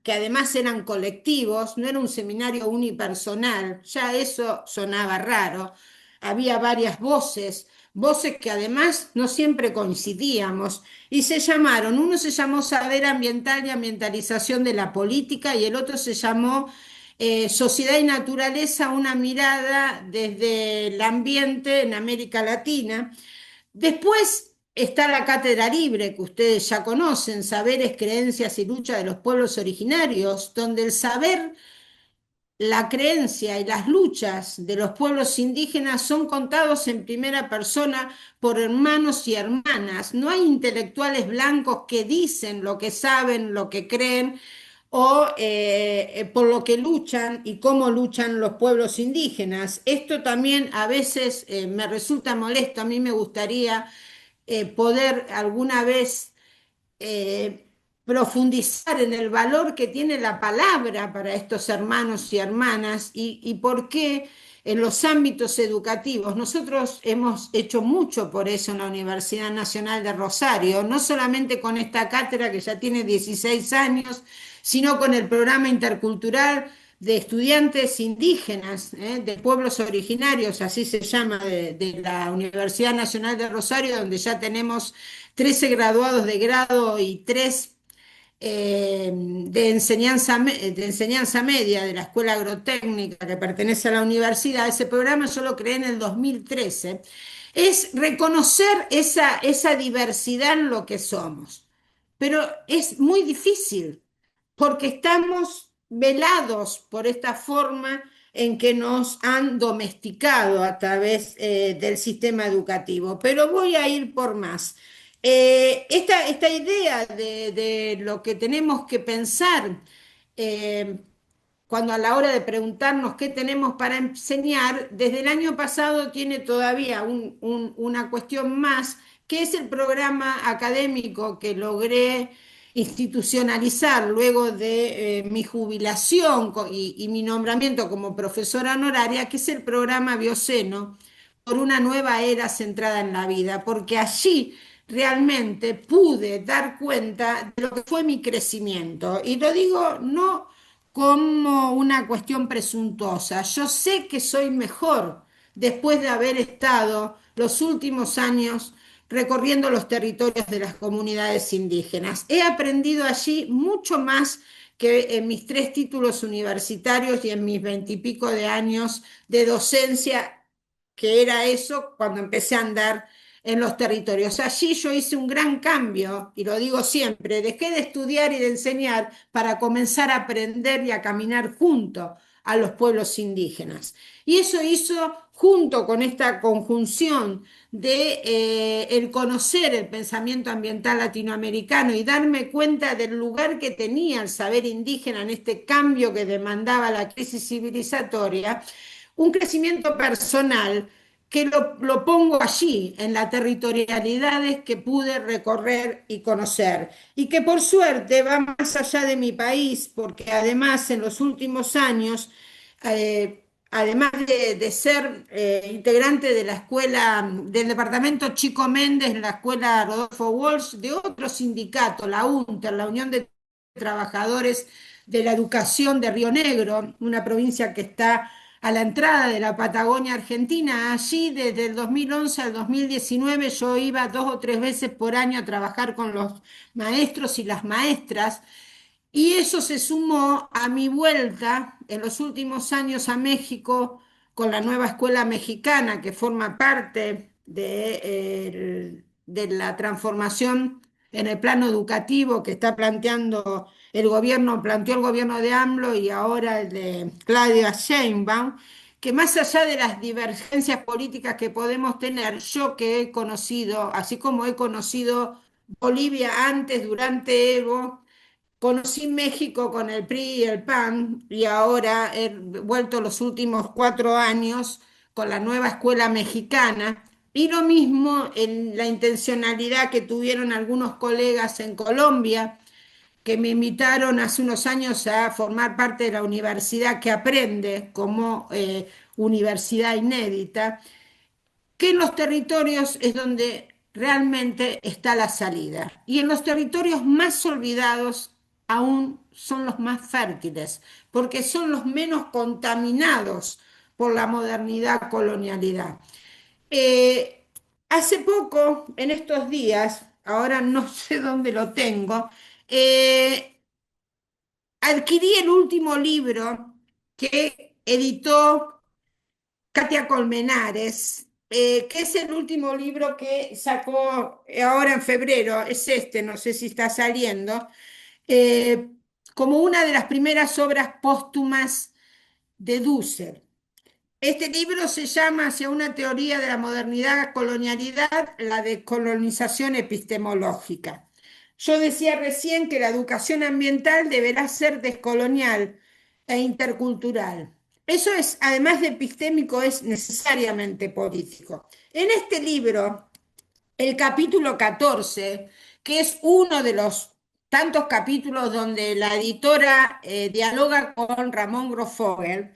que además eran colectivos, no era un seminario unipersonal, ya eso sonaba raro. Había varias voces, voces que además no siempre coincidíamos, y se llamaron, uno se llamó Saber Ambiental y Ambientalización de la Política y el otro se llamó Sociedad y Naturaleza, una mirada desde el ambiente en América Latina. Después está la Cátedra Libre, que ustedes ya conocen, Saberes, Creencias y Lucha de los Pueblos Originarios, donde el saber, la creencia y las luchas de los pueblos indígenas son contados en primera persona por hermanos y hermanas. No hay intelectuales blancos que dicen lo que saben, lo que creen, o por lo que luchan y cómo luchan los pueblos indígenas. Esto también a veces me resulta molesto. A mí me gustaría poder alguna vez eh, profundizar en el valor que tiene la palabra para estos hermanos y hermanas y por qué en los ámbitos educativos. Nosotros hemos hecho mucho por eso en la Universidad Nacional de Rosario, no solamente con esta cátedra que ya tiene 16 años, sino con el programa intercultural de estudiantes indígenas, de pueblos originarios, así se llama, de la Universidad Nacional de Rosario, donde ya tenemos 13 graduados de grado y 3 de enseñanza media de la Escuela Agrotécnica que pertenece a la universidad. Ese programa yo lo creé en el 2013. Es reconocer esa diversidad en lo que somos. Pero es muy difícil porque estamos velados por esta forma en que nos han domesticado a través del sistema educativo. Pero voy a ir por más. Esta idea de lo que tenemos que pensar eh, cuando a la hora de preguntarnos qué tenemos para enseñar, desde el año pasado tiene todavía una cuestión más, que es el programa académico que logré institucionalizar luego de mi jubilación y mi nombramiento como profesora honoraria, que es el programa Bioceno por una nueva era centrada en la vida, porque allí realmente pude dar cuenta de lo que fue mi crecimiento. Y lo digo no como una cuestión presuntuosa. Yo sé que soy mejor después de haber estado los últimos años recorriendo los territorios de las comunidades indígenas. He aprendido allí mucho más que en mis 3 títulos universitarios y en mis 20 y pico de años de docencia, que era eso cuando empecé a andar en los territorios. Allí yo hice un gran cambio, y lo digo siempre, dejé de estudiar y de enseñar para comenzar a aprender y a caminar junto a los pueblos indígenas. Y eso hizo, junto con esta conjunción de el conocer el pensamiento ambiental latinoamericano y darme cuenta del lugar que tenía el saber indígena en este cambio que demandaba la crisis civilizatoria, un crecimiento personal que lo pongo allí, en las territorialidades que pude recorrer y conocer, y que por suerte va más allá de mi país, porque además en los últimos años, además de ser integrante de la escuela, del departamento Chico Méndez, la escuela Rodolfo Walsh, de otro sindicato, la UNTER, la Unión de Trabajadores de la Educación de Río Negro, una provincia que está a la entrada de la Patagonia Argentina. Allí desde el 2011 al 2019 yo iba 2 o 3 veces por año a trabajar con los maestros y las maestras, y eso se sumó a mi vuelta en los últimos años a México con la nueva escuela mexicana que forma parte de la transformación en el plano educativo que está planteando planteó el gobierno de AMLO y ahora el de Claudia Sheinbaum, que más allá de las divergencias políticas que podemos tener, yo que he conocido, así como he conocido Bolivia antes, durante Evo, conocí México con el PRI y el PAN y ahora he vuelto los últimos 4 años con la nueva escuela mexicana. Y lo mismo en la intencionalidad que tuvieron algunos colegas en Colombia, que me invitaron hace unos años a formar parte de la universidad que aprende como universidad inédita, que en los territorios es donde realmente está la salida. Y en los territorios más olvidados aún son los más fértiles, porque son los menos contaminados por la modernidad, colonialidad. Eh, Hace poco, en estos días, ahora no sé dónde lo tengo, adquirí el último libro que editó Katia Colmenares, que es el último libro que sacó ahora en febrero, es este, no sé si está saliendo, eh, como una de las primeras obras póstumas de Dussel. Este libro se llama Hacia una teoría de la modernidad colonialidad, la decolonización epistemológica. Yo decía recién que la educación ambiental deberá ser descolonial e intercultural. Eso es, además de epistémico, es necesariamente político. En este libro, el capítulo 14, que es uno de los tantos capítulos donde la editora dialoga con Ramón Grosfoguel,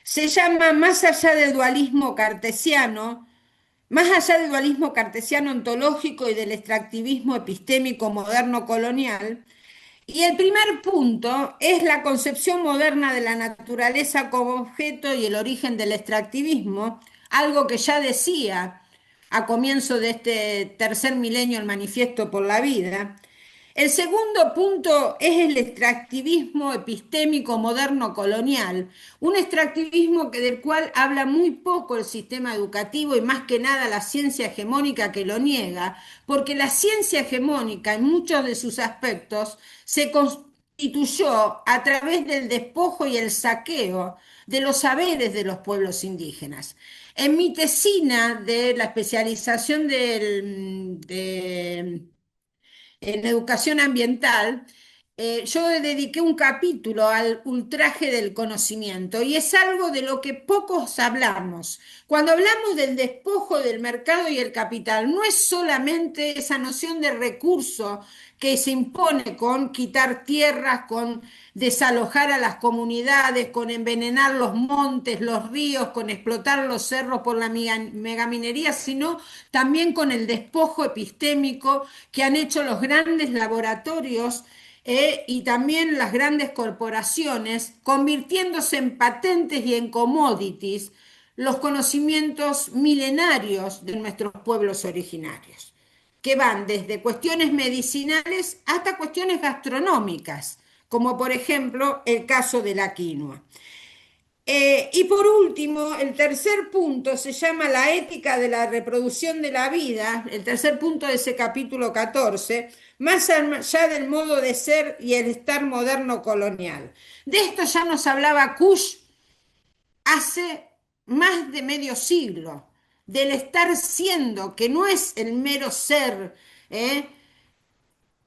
se llama Más allá del dualismo cartesiano, más allá del dualismo cartesiano ontológico y del extractivismo epistémico moderno colonial. Y el primer punto es la concepción moderna de la naturaleza como objeto y el origen del extractivismo, algo que ya decía a comienzo de este tercer milenio el Manifiesto por la Vida. El segundo punto es el extractivismo epistémico moderno colonial, un extractivismo del cual habla muy poco el sistema educativo y más que nada la ciencia hegemónica que lo niega, porque la ciencia hegemónica en muchos de sus aspectos se constituyó a través del despojo y el saqueo de los saberes de los pueblos indígenas. En mi tesina de la especialización en educación ambiental, yo dediqué un capítulo al ultraje del conocimiento y es algo de lo que pocos hablamos. Cuando hablamos del despojo del mercado y el capital, no es solamente esa noción de recurso que se impone con quitar tierras, con desalojar a las comunidades, con envenenar los montes, los ríos, con explotar los cerros por la megaminería, sino también con el despojo epistémico que han hecho los grandes laboratorios y también las grandes corporaciones, convirtiéndose en patentes y en commodities los conocimientos milenarios de nuestros pueblos originarios, que van desde cuestiones medicinales hasta cuestiones gastronómicas, como por ejemplo el caso de la quinoa. Y por último, el tercer punto se llama la ética de la reproducción de la vida, el tercer punto de ese capítulo 14, más allá del modo de ser y el estar moderno colonial. De esto ya nos hablaba Kush hace más de medio siglo, del estar siendo, que no es el mero ser, ¿eh?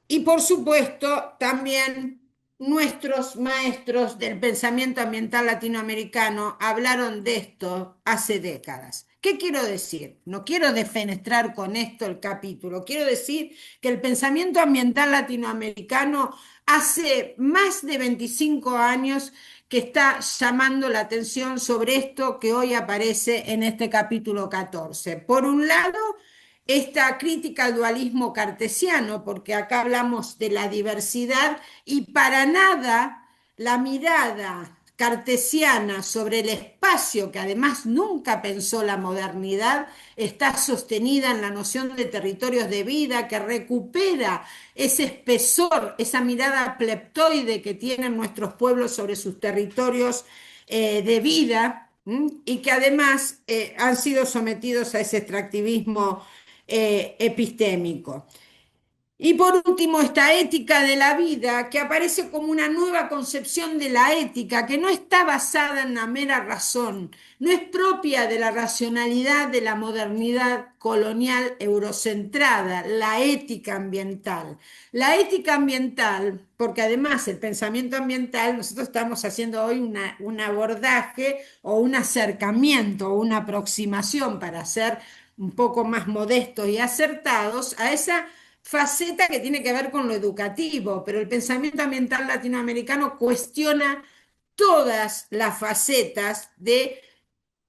Y por supuesto, también nuestros maestros del pensamiento ambiental latinoamericano hablaron de esto hace décadas. ¿Qué quiero decir? No quiero defenestrar con esto el capítulo, quiero decir que el pensamiento ambiental latinoamericano hace más de 25 años que está llamando la atención sobre esto que hoy aparece en este capítulo 14. Por un lado, esta crítica al dualismo cartesiano, porque acá hablamos de la diversidad y para nada la mirada cartesiana sobre el espacio, que además nunca pensó la modernidad, está sostenida en la noción de territorios de vida, que recupera ese espesor, esa mirada pleptoide que tienen nuestros pueblos sobre sus territorios de vida, y que además han sido sometidos a ese extractivismo epistémico. Y por último, esta ética de la vida, que aparece como una nueva concepción de la ética, que no está basada en la mera razón, no es propia de la racionalidad de la modernidad colonial eurocentrada, la ética ambiental. La ética ambiental, porque además el pensamiento ambiental, nosotros estamos haciendo hoy un abordaje o un acercamiento o una aproximación para ser un poco más modestos y acertados a esa faceta que tiene que ver con lo educativo, pero el pensamiento ambiental latinoamericano cuestiona todas las facetas de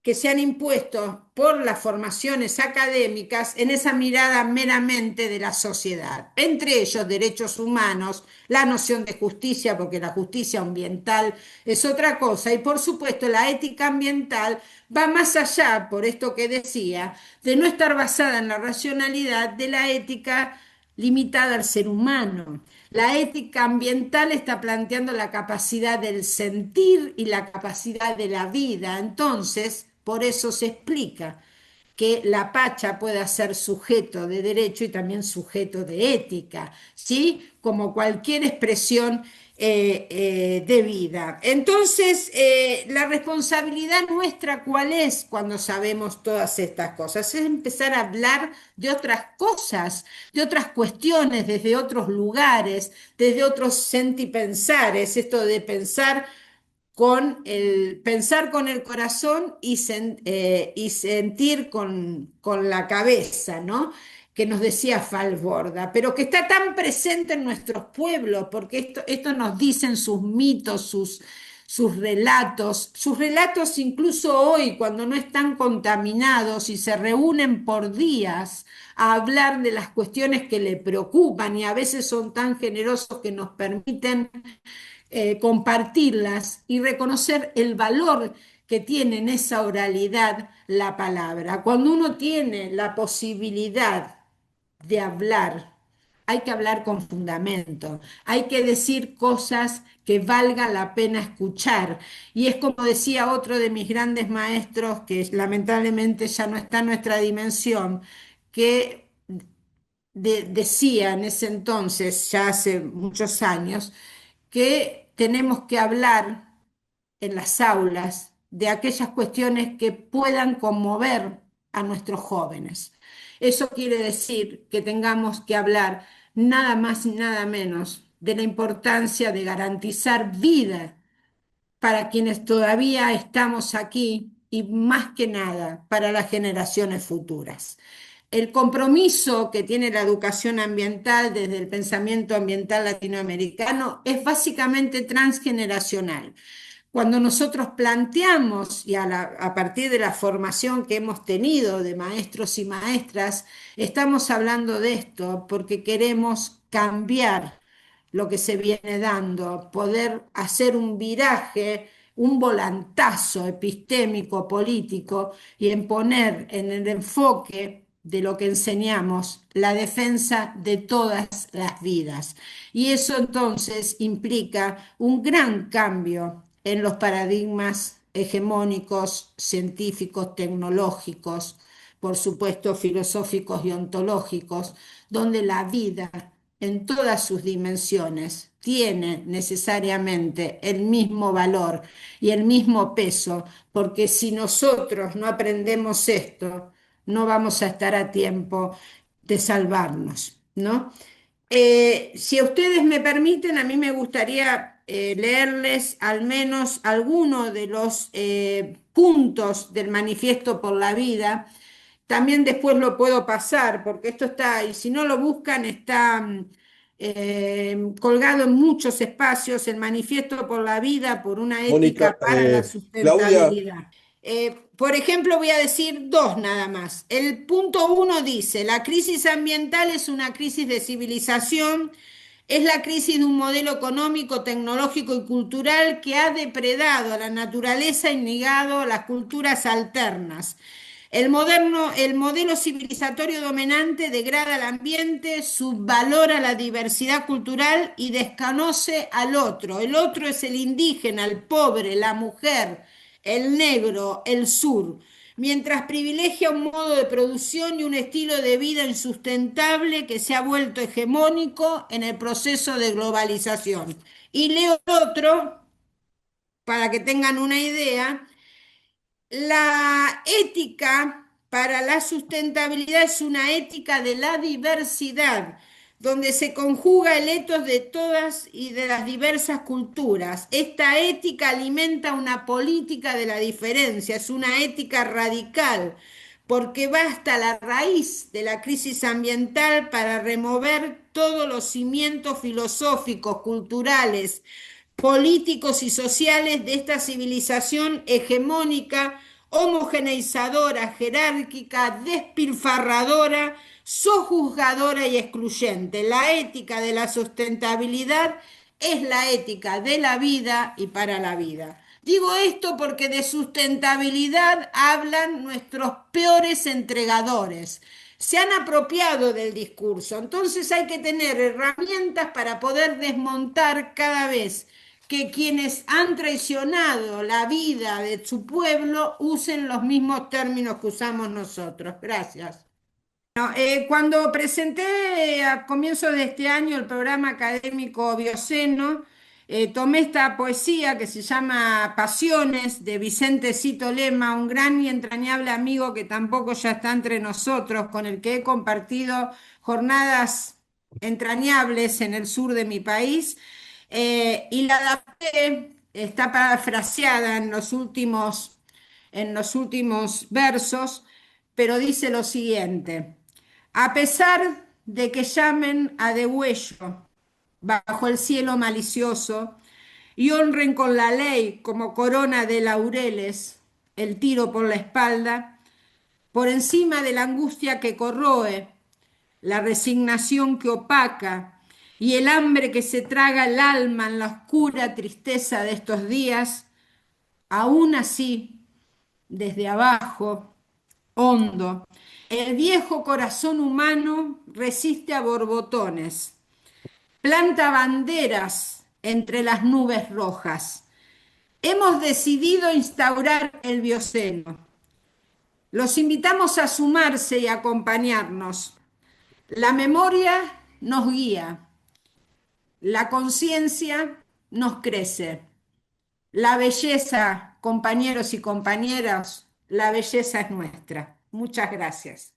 que se han impuesto por las formaciones académicas en esa mirada meramente de la sociedad, entre ellos derechos humanos, la noción de justicia, porque la justicia ambiental es otra cosa, y por supuesto la ética ambiental va más allá, por esto que decía, de no estar basada en la racionalidad de la ética limitada al ser humano. La ética ambiental está planteando la capacidad del sentir y la capacidad de la vida. Entonces, por eso se explica que la Pacha pueda ser sujeto de derecho y también sujeto de ética, ¿sí? Como cualquier expresión de vida. Entonces, la responsabilidad nuestra, ¿cuál es cuando sabemos todas estas cosas? Es empezar a hablar de otras cosas, de otras cuestiones, desde otros lugares, desde otros sentipensares, esto de pensar con el pensar con el corazón y sentir con la cabeza, ¿no? Que nos decía Falborda, pero que está tan presente en nuestros pueblos, porque esto nos dicen sus mitos, sus relatos incluso hoy, cuando no están contaminados y se reúnen por días a hablar de las cuestiones que le preocupan y a veces son tan generosos que nos permiten compartirlas y reconocer el valor que tiene en esa oralidad la palabra. Cuando uno tiene la posibilidad de hablar, hay que hablar con fundamento, hay que decir cosas que valga la pena escuchar. Y es como decía otro de mis grandes maestros, que lamentablemente ya no está en nuestra dimensión, que decía en ese entonces, ya hace muchos años, que tenemos que hablar en las aulas de aquellas cuestiones que puedan conmover a nuestros jóvenes. Eso quiere decir que tengamos que hablar nada más y nada menos de la importancia de garantizar vida para quienes todavía estamos aquí y más que nada para las generaciones futuras. El compromiso que tiene la educación ambiental desde el pensamiento ambiental latinoamericano es básicamente transgeneracional. Cuando nosotros planteamos, y a partir de la formación que hemos tenido de maestros y maestras, estamos hablando de esto porque queremos cambiar lo que se viene dando, poder hacer un viraje, un volantazo epistémico, político, y en poner en el enfoque de lo que enseñamos la defensa de todas las vidas. Y eso entonces implica un gran cambio en los paradigmas hegemónicos, científicos, tecnológicos, por supuesto filosóficos y ontológicos, donde la vida en todas sus dimensiones tiene necesariamente el mismo valor y el mismo peso, porque si nosotros no aprendemos esto, no vamos a estar a tiempo de salvarnos, ¿no? Si ustedes me permiten, a mí me gustaría leerles al menos algunos de los puntos del Manifiesto por la Vida. También después lo puedo pasar, porque esto está, y si no lo buscan, está colgado en muchos espacios, el Manifiesto por la Vida, por una ética Mónica, para la Claudia, sustentabilidad. Por ejemplo, voy a decir dos nada más. El punto uno dice, la crisis ambiental es una crisis de civilización, es la crisis de un modelo económico, tecnológico y cultural que ha depredado a la naturaleza y negado a las culturas alternas. El modelo civilizatorio dominante degrada el ambiente, subvalora la diversidad cultural y desconoce al otro. El otro es el indígena, el pobre, la mujer, el negro, el sur. mientras privilegia un modo de producción y un estilo de vida insustentable que se ha vuelto hegemónico en el proceso de globalización. Y leo otro, para que tengan una idea. La ética para la sustentabilidad es una ética de la diversidad, donde se conjuga el ethos de todas y de las diversas culturas. Esta ética alimenta una política de la diferencia, es una ética radical, porque va hasta la raíz de la crisis ambiental para remover todos los cimientos filosóficos, culturales, políticos y sociales de esta civilización hegemónica, homogeneizadora, jerárquica, despilfarradora, sojuzgadora y excluyente. La ética de la sustentabilidad es la ética de la vida y para la vida. Digo esto porque de sustentabilidad hablan nuestros peores entregadores. Se han apropiado del discurso, entonces hay que tener herramientas para poder desmontar cada vez que quienes han traicionado la vida de su pueblo usen los mismos términos que usamos nosotros. Gracias. No, cuando presenté a comienzos de este año el programa académico Bioceno, tomé esta poesía que se llama Pasiones de Vicente Cito Lema, un gran y entrañable amigo que tampoco ya está entre nosotros, con el que he compartido jornadas entrañables en el sur de mi país, y la adapté, está parafraseada en los últimos versos, pero dice lo siguiente. A pesar de que llamen a degüello bajo el cielo malicioso y honren con la ley como corona de laureles el tiro por la espalda, por encima de la angustia que corroe, la resignación que opaca y el hambre que se traga el alma en la oscura tristeza de estos días, aún así, desde abajo, hondo, el viejo corazón humano resiste a borbotones, planta banderas entre las nubes rojas. Hemos decidido instaurar el bioceno. Los invitamos a sumarse y acompañarnos. La memoria nos guía, la conciencia nos crece. La belleza, compañeros y compañeras, la belleza es nuestra. Muchas gracias.